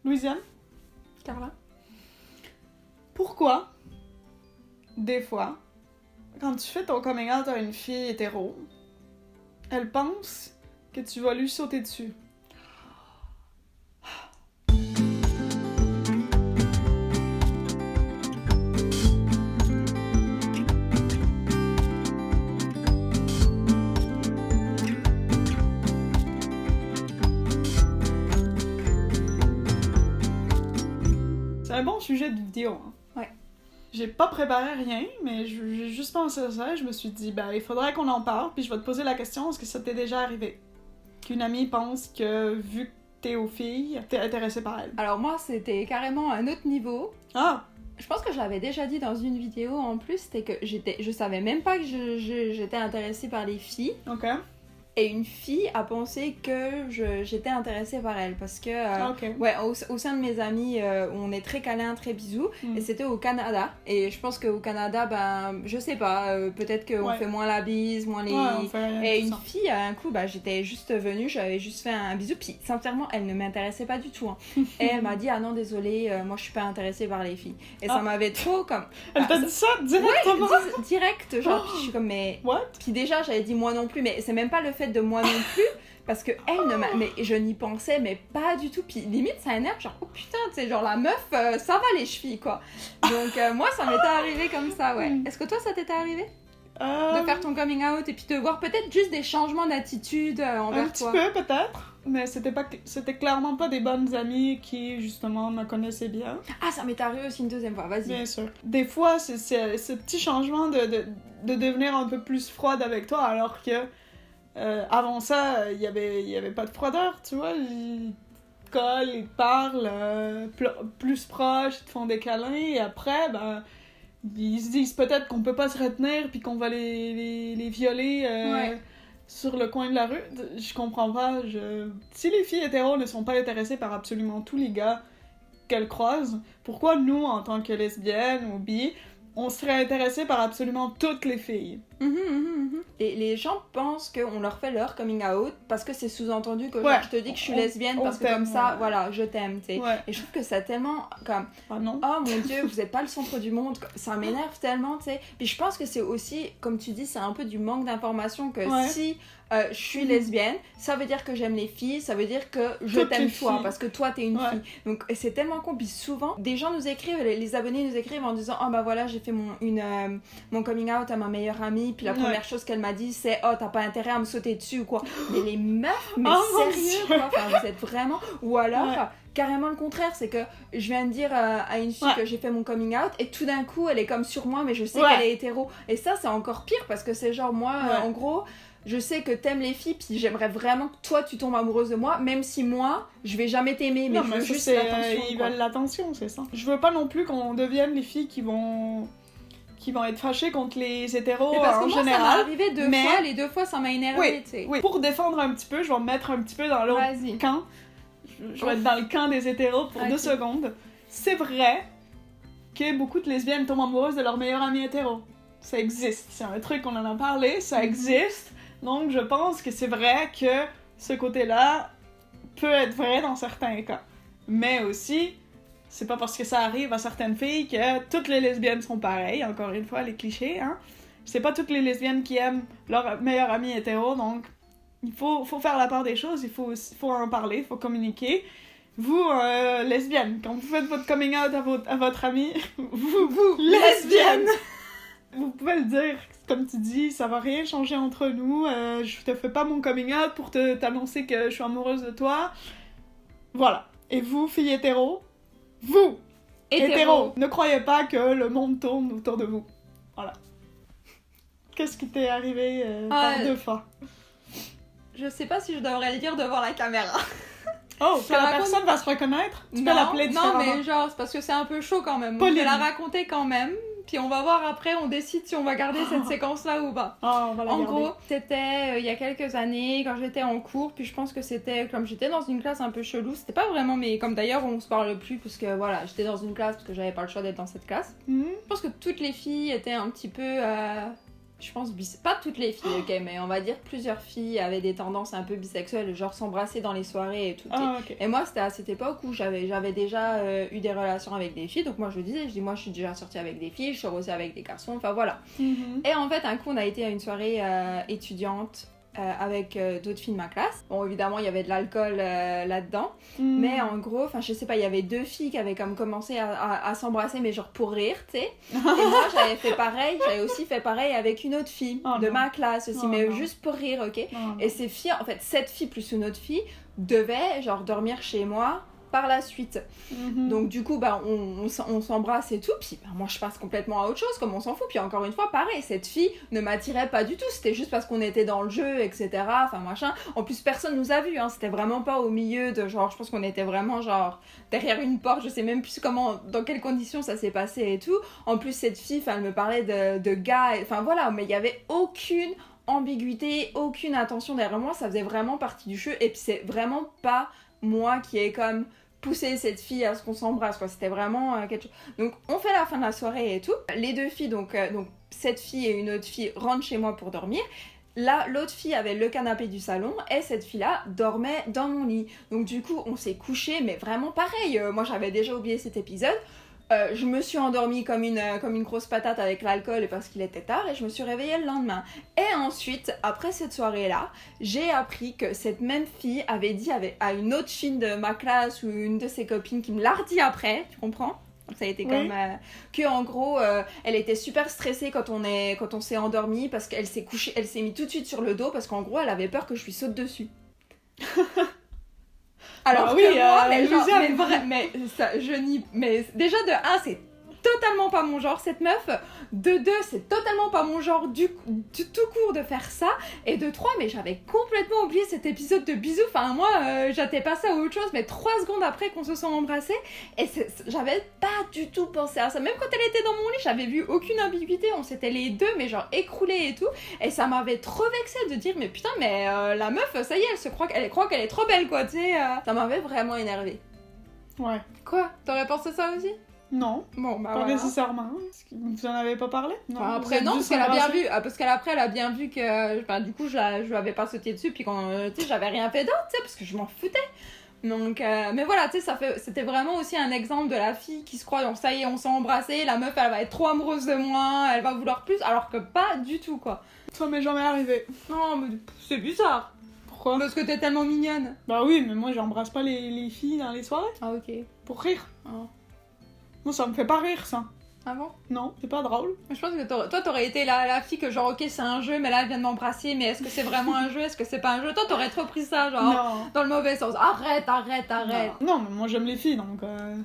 Louisiane, Carla? pourquoi, des fois, quand tu fais ton coming out à une fille hétéro, elle pense que tu vas lui sauter dessus? C'est un bon sujet de vidéo, hein. Ouais. J'ai pas préparé rien, mais j'ai juste pensé à ça et je me suis dit, ben, il faudrait qu'on en parle, puis je vais te poser la question, est-ce que ça t'est déjà arrivé? Qu'une amie pense que, vu que t'es aux filles, t'es intéressée par elle. Alors moi, c'était carrément un autre niveau. Ah! Je pense que je l'avais déjà dit dans une vidéo en plus, c'était que je savais même pas que j'étais intéressée par les filles. Ok. Et une fille a pensé que j'étais intéressée par elle parce que Ok. ouais, au sein de mes amis on est très câlin, très bisous et c'était au Canada et je pense qu'au Canada ben je sais pas peut-être qu'on Ouais. fait moins la bise, moins les Ouais, on fait rien de et tout une ça. fille un coup bah j'étais juste venue, j'avais juste fait un bisou puis sincèrement elle ne m'intéressait pas du tout hein. Et elle m'a dit ah non désolée moi je suis pas intéressée par les filles et ça m'avait trop comme Elle t'a dit ça directement? direct genre puis je suis comme mais What? puis déjà, j'avais dit moi non plus, mais c'est même pas le fait de moi non plus, parce que elle ne m'a... Mais je n'y pensais, mais pas du tout. Puis limite, ça énerve, genre, oh putain, tu sais, genre la meuf, ça va les chevilles, quoi. Donc moi, ça m'était arrivé comme ça, ouais. Est-ce que toi, ça t'était arrivé? De faire ton coming out et puis de voir peut-être juste des changements d'attitude envers Un petit toi? peu, peut-être. Mais c'était clairement pas des bonnes amies qui, justement, me connaissaient bien. Ah, ça m'est arrivé aussi une deuxième fois, vas-y. Bien sûr. Des fois, c'est ce petit changement de devenir un peu plus froide avec toi, alors que avant ça, il y avait pas de froideur, tu vois. Ils te collent, ils te parlent plus proches, ils te font des câlins, et après, ben, ils se disent peut-être qu'on peut pas se retenir, puis qu'on va les violer Ouais. sur le coin de la rue. Je comprends pas. Si les filles hétéros ne sont pas intéressées par absolument tous les gars qu'elles croisent, pourquoi nous, en tant que lesbiennes ou bi, on serait intéressés par absolument toutes les filles? Et les gens pensent qu'on leur fait leur coming out parce que c'est sous-entendu que Ouais. genre, je te dis que je suis lesbienne on parce que t'aime, comme ça, ouais. voilà, je t'aime, tu sais. Ouais. Et je trouve que c'est tellement comme Ah non? oh mon dieu, vous êtes pas le centre du monde, ça m'énerve tellement, tu sais. Puis je pense que c'est aussi, comme tu dis, c'est un peu du manque d'information que Ouais. si je suis lesbienne, ça veut dire que j'aime les filles, ça veut dire que je Toutes t'aime les toi, filles. parce que toi t'es une Ouais. fille. Donc c'est tellement con, puis souvent, des gens nous écrivent, les abonnés nous écrivent en disant oh bah voilà, j'ai fait mon coming out à ma meilleure amie, puis la Ouais. première chose qu'elle m'a dit c'est oh t'as pas intérêt à me sauter dessus ou quoi. Mais les meufs, mais Oh mon sérieux Dieu. quoi, enfin vous êtes vraiment... Ou alors... Ouais. Carrément le contraire, c'est que je viens de dire à une fille Ouais. que j'ai fait mon coming out et tout d'un coup elle est comme sur moi mais je sais Ouais. qu'elle est hétéro. Et ça c'est encore pire parce que c'est genre moi Ouais. en gros je sais que t'aimes les filles puis j'aimerais vraiment que toi tu tombes amoureuse de moi même si moi je vais jamais t'aimer mais Non, je mais veux ça, juste c'est, l'attention. ils quoi. veulent l'attention, c'est ça. Je veux pas non plus qu'on devienne les filles qui vont être fâchées contre les hétéros Mais parce que en moi ça m'est général. arrivé deux mais- fois, les deux fois ça m'a énervé Oui, tu sais. oui. Pour défendre un petit peu, je vais me mettre un petit peu dans l'autre Vas-y. camp. Je vais être dans le camp des hétéros pour Ok. 2 secondes. C'est vrai que beaucoup de lesbiennes tombent amoureuses de leur meilleur ami hétéro. Ça existe. C'est un truc, on en a parlé, ça existe. Donc je pense que c'est vrai que ce côté-là peut être vrai dans certains cas. Mais aussi, c'est pas parce que ça arrive à certaines filles que toutes les lesbiennes sont pareilles. Encore une fois, les clichés, hein. C'est pas toutes les lesbiennes qui aiment leur meilleur ami hétéro, donc il faut faire la part des choses, il faut en parler, il faut communiquer. Vous, lesbiennes, quand vous faites votre coming out à votre ami, vous lesbiennes, vous pouvez le dire, comme tu dis, ça va rien changer entre nous, je te fais pas mon coming out pour t'annoncer que je suis amoureuse de toi. Voilà. Et vous, filles hétéros, vous, hétéros, ne croyez pas que le monde tourne autour de vous. Voilà. Qu'est-ce qui t'est arrivé par 2 fois? Je sais pas si je devrais le dire devant la caméra. Oh, Je que la raconte- personne va se reconnaître? Tu peux Non, l'appeler non, différemment. mais genre, c'est parce que c'est un peu chaud quand même. Pauline. Je vais la raconter quand même, puis on va voir après, on décide si on va garder cette séquence-là ou pas. Oh, on va la En garder. gros, c'était il y a quelques années, quand j'étais en cours, puis je pense que c'était, comme j'étais dans une classe un peu chelou, c'était pas vraiment, mais comme d'ailleurs on se parle plus, parce que voilà, j'étais dans une classe parce que j'avais pas le choix d'être dans cette classe. Mhm. Je pense que toutes les filles étaient un petit peu je pense, pas toutes les filles, ok, mais on va dire plusieurs filles avaient des tendances un peu bisexuelles, genre s'embrasser dans les soirées et tout. Ok. Et moi, c'était à cette époque où j'avais déjà eu des relations avec des filles, donc moi je dis, moi je suis déjà sortie avec des filles, je sors aussi avec des garçons, enfin voilà. Et en fait, un coup, on a été à une soirée étudiante avec d'autres filles de ma classe. Bon, évidemment, il y avait de l'alcool là-dedans, mais en gros, enfin, je sais pas, il y avait 2 filles qui avaient comme commencé à s'embrasser, mais genre pour rire, tu sais. Et moi, j'avais aussi fait pareil avec une autre fille de ma classe aussi, mais juste pour rire, ok. Et ces filles, en fait, cette fille plus une autre fille devaient genre dormir chez moi par la suite. Donc du coup, bah, on s'embrasse et tout, puis bah, moi je passe complètement à autre chose, comme on s'en fout. Puis encore une fois, pareil, cette fille ne m'attirait pas du tout, c'était juste parce qu'on était dans le jeu, etc. Enfin machin. En plus, personne nous a vus, hein. C'était vraiment pas au milieu de genre, je pense qu'on était vraiment genre derrière une porte, je sais même plus dans quelles conditions ça s'est passé et tout. En plus, cette fille, elle me parlait de gars, enfin voilà, mais il y avait aucune ambiguïté, aucune intention derrière moi, ça faisait vraiment partie du jeu, et puis c'est vraiment pas moi qui ai comme poussé cette fille à ce qu'on s'embrasse, quoi. C'était vraiment quelque chose. Donc on fait la fin de la soirée et tout. Les 2 filles, donc cette fille et une autre fille rentrent chez moi pour dormir. Là, l'autre fille avait le canapé du salon et cette fille-là dormait dans mon lit. Donc du coup, on s'est couché, mais vraiment pareil. Moi, j'avais déjà oublié cet épisode. Je me suis endormie comme une grosse patate avec l'alcool parce qu'il était tard et je me suis réveillée le lendemain. Et ensuite, après cette soirée-là, j'ai appris que cette même fille avait dit à une autre fille de ma classe ou une de ses copines qui me l'a redit après, tu comprends ? Donc ça a été comme que en gros, elle était super stressée quand on s'est endormi parce qu'elle s'est couchée, elle s'est mise tout de suite sur le dos parce qu'en gros, elle avait peur que je lui saute dessus. Alors bah oui, que moi, mais déjà de 1, c'est totalement pas mon genre cette meuf, de 2, c'est totalement pas mon genre du tout court de faire ça, et de 3, mais j'avais complètement oublié cet épisode de bisous, enfin moi j'étais passée à autre chose, mais 3 secondes après qu'on se soit embrassés, et j'avais pas du tout pensé à ça, même quand elle était dans mon lit, j'avais vu aucune ambiguïté, on s'était les 2 mais genre écroulés et tout, et ça m'avait trop vexée de dire mais putain mais la meuf ça y est, elle croit qu'elle est trop belle quoi, tu sais, ça m'avait vraiment énervée. Ouais. Quoi ? T'aurais pensé ça aussi ? Non, bon, bah pas voilà. nécessairement. Vous en avez pas parlé? Non. Enfin, après non, parce qu'elle a bien vu, elle a bien vu que, enfin, du coup, je lui avais pas sauté dessus, puis quand, tu sais, j'avais rien fait d'autre, tu sais, parce que je m'en foutais. Donc, mais voilà, tu sais, c'était vraiment aussi un exemple de la fille qui se croit, donc ça y est, on s'est embrassé, la meuf, elle va être trop amoureuse de moi, elle va vouloir plus, alors que pas du tout, quoi. Ça m'est jamais arrivé. Non, mais c'est bizarre. Pourquoi? Parce que t'es tellement mignonne. Bah oui, mais moi, j'embrasse pas les filles dans les soirées. Ah, ok. Pour rire. Oh. Moi, ça me fait pas rire, ça. Ah bon? Non, c'est pas drôle. Je pense que toi, t'aurais été la fille que genre, ok, c'est un jeu, mais là, elle vient de m'embrasser, mais est-ce que c'est vraiment un jeu? Est-ce que c'est pas un jeu? Toi, t'aurais trop pris ça, genre, non. dans le mauvais sens. Arrête. Non, mais moi, j'aime les filles, donc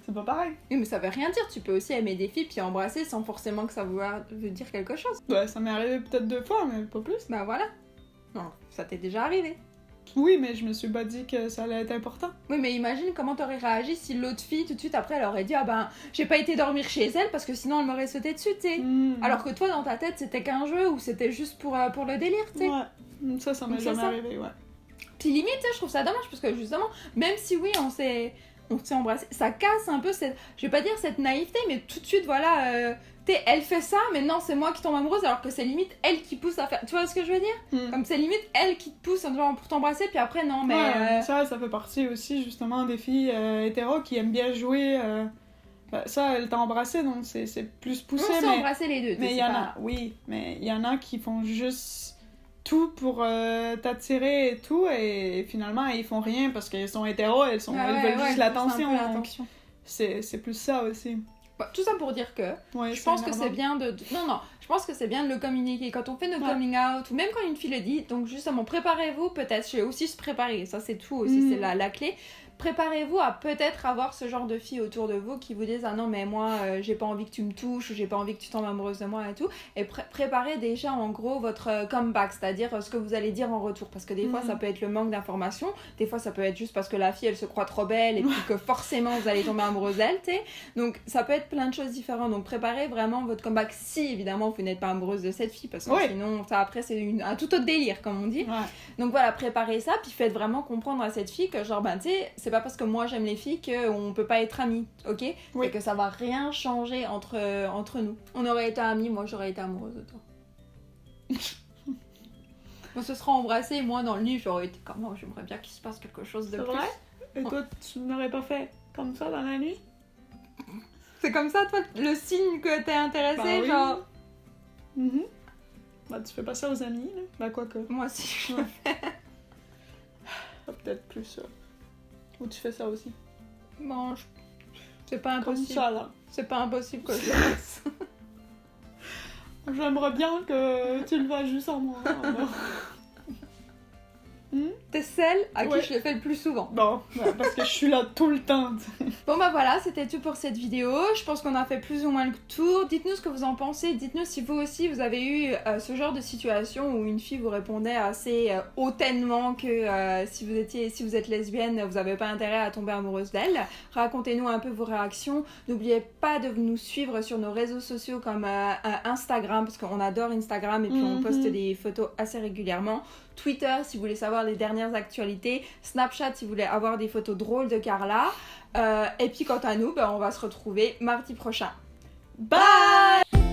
c'est pas pareil. Oui, mais ça veut rien dire. Tu peux aussi aimer des filles puis embrasser sans forcément que ça veut dire quelque chose. Ouais, ça m'est arrivé peut-être 2 fois, mais pas plus. Bah voilà. Non, ça t'est déjà arrivé. Oui, mais je me suis pas dit que ça allait être important. Oui, mais imagine comment t'aurais réagi si l'autre fille, tout de suite après, elle aurait dit « Ah ben, j'ai pas été dormir chez elle parce que sinon elle m'aurait sauté dessus, tu sais. » Alors que toi, dans ta tête, c'était qu'un jeu ou c'était juste pour le délire, tu sais. Ouais, ça m'est jamais arrivé, ouais. Puis limite, tu sais, je trouve ça dommage parce que justement, même si oui, on s'est embrassé, ça casse un peu cette... Je vais pas dire cette naïveté, mais tout de suite, voilà... elle fait ça, mais non, c'est moi qui tombe amoureuse, alors que c'est limite elle qui pousse à faire. Tu vois ce que je veux dire? Comme c'est limite elle qui te pousse genre, pour t'embrasser, puis après, non, mais. Ouais, ça fait partie aussi, justement, des filles hétéros qui aiment bien jouer. Ça, elle t'a embrassé, donc c'est plus poussé. On s'est embrassé les deux, mais il y en a, oui, mais il y en a qui font juste tout pour t'attirer et tout, et finalement, ils font rien parce qu'elles sont hétéros, elles veulent juste l'attention. C'est plus ça aussi. Tout ça pour dire que je pense que c'est bien je pense que c'est bien de le communiquer quand on fait nos coming out ou même quand une fille le dit, donc justement préparez-vous, peut-être je vais aussi se préparer, ça c'est tout aussi, c'est la clé. Préparez-vous à peut-être avoir ce genre de filles autour de vous qui vous disent « Ah non, mais moi, j'ai pas envie que tu me touches, ou j'ai pas envie que tu tombes amoureuse de moi et tout. » Et préparez déjà, en gros, votre comeback, c'est-à-dire ce que vous allez dire en retour. Parce que des fois, ça peut être le manque d'informations, des fois, ça peut être juste parce que la fille, elle se croit trop belle et puis que forcément, vous allez tomber amoureuse d'elle, tu sais. Donc, ça peut être plein de choses différentes. Donc, préparez vraiment votre comeback si, évidemment, vous n'êtes pas amoureuse de cette fille, parce que sinon, ça, après, c'est un tout autre délire, comme on dit. Donc, voilà, préparez ça, puis faites vraiment comprendre à cette fille que, genre, ben, tu sais, c'est pas parce que moi j'aime les filles qu'on peut pas être amis, ok? C'est que ça va rien changer entre nous. On aurait été amis, moi j'aurais été amoureuse de toi. On se sera embrassé et moi dans le lit, j'aurais été comme oh, j'aimerais bien qu'il se passe quelque chose de C'est plus. vrai? Et toi, tu n'aurais pas fait comme ça dans la nuit? C'est comme ça, toi, le signe que t'es intéressé, Bah oui. genre. Mhm. Bah, tu fais pas ça aux amis, là? Bah, quoique. Moi aussi. Ouais. Peut-être plus. Ou tu fais ça aussi. Bon, c'est pas Comme impossible. ça, là. C'est pas impossible que je le fasse. J'aimerais bien que tu le fasses juste en moi. Alors. T'es celle à Ouais. qui je le fais le plus souvent. Bon, ouais, parce que je suis là tout le temps. Bon bah voilà, c'était tout pour cette vidéo. Je pense qu'on a fait plus ou moins le tour. Dites-nous ce que vous en pensez. Dites-nous si vous aussi vous avez eu ce genre de situation où une fille vous répondait assez hautainement que si vous êtes lesbienne, vous n'avez pas intérêt à tomber amoureuse d'elle. Racontez-nous un peu vos réactions. N'oubliez pas de nous suivre sur nos réseaux sociaux comme Instagram, parce qu'on adore Instagram et puis on poste des photos assez régulièrement. Twitter si vous voulez savoir les dernières actualités, Snapchat si vous voulez avoir des photos drôles de Carla. Et puis quant à nous, on va se retrouver mardi prochain. Bye!